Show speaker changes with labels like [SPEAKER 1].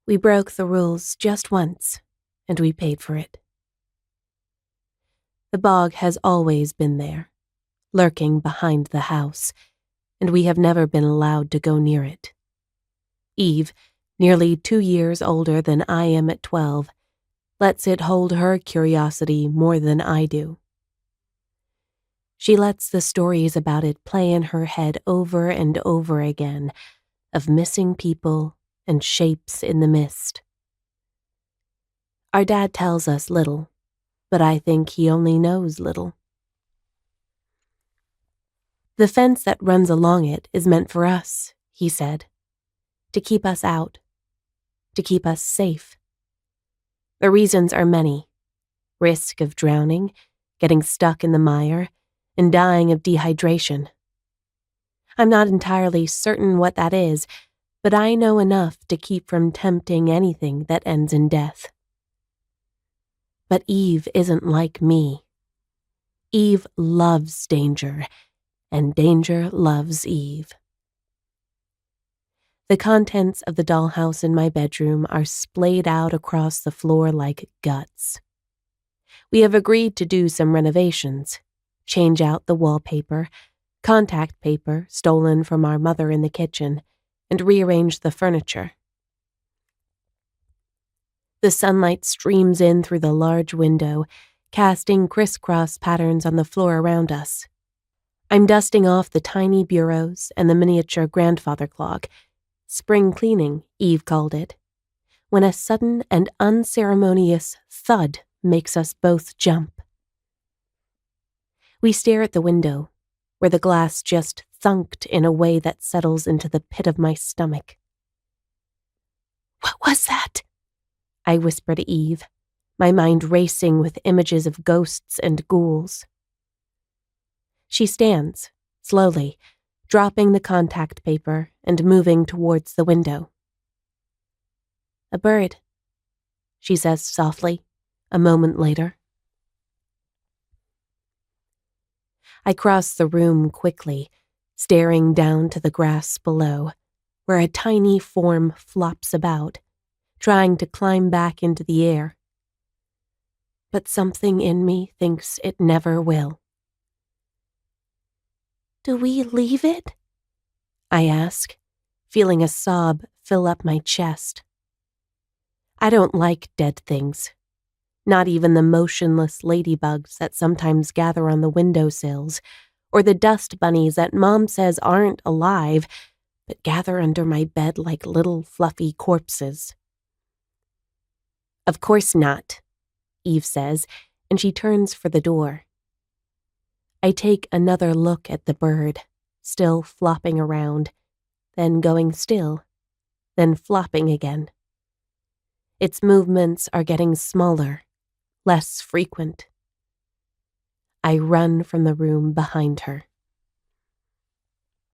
[SPEAKER 1] We broke the rules just once, and we paid for it. The bog has always been there, lurking behind the house, and we have never been allowed to go near it. Eve, nearly 2 years older than I am at 12, lets it hold her curiosity more than I do. She lets the stories about it play in her head over and over again, of missing people and shapes in the mist. Our dad tells us little, but I think he only knows little. The fence that runs along it is meant for us, he said, to keep us out, to keep us safe. The reasons are many: risk of drowning, getting stuck in the mire, and dying of dehydration. I'm not entirely certain what that is, but I know enough to keep from tempting anything that ends in death. But Eve isn't like me. Eve loves danger, and danger loves Eve. The contents of the dollhouse in my bedroom are splayed out across the floor like guts. We have agreed to do some renovations, change out the wallpaper, contact paper stolen from our mother in the kitchen, and rearrange the furniture. The sunlight streams in through the large window, casting crisscross patterns on the floor around us. I'm dusting off the tiny bureaus and the miniature grandfather clock. Spring cleaning, Eve called it, when a sudden and unceremonious thud makes us both jump. We stare at the window, where the glass just thunked in a way that settles into the pit of my stomach. "What was that?" I whisper to Eve, my mind racing with images of ghosts and ghouls. She stands, slowly, dropping the contact paper and moving towards the window. "A bird," she says softly, a moment later. I cross the room quickly, staring down to the grass below, where a tiny form flops about, trying to climb back into the air. But something in me thinks it never will. "Do we leave it?" I ask, feeling a sob fill up my chest. I don't like dead things, not even the motionless ladybugs that sometimes gather on the windowsills, or the dust bunnies that Mom says aren't alive, but gather under my bed like little fluffy corpses. "Of course not," Eve says, and she turns for the door. I take another look at the bird, still flopping around, then going still, then flopping again. Its movements are getting smaller, less frequent. I run from the room behind her.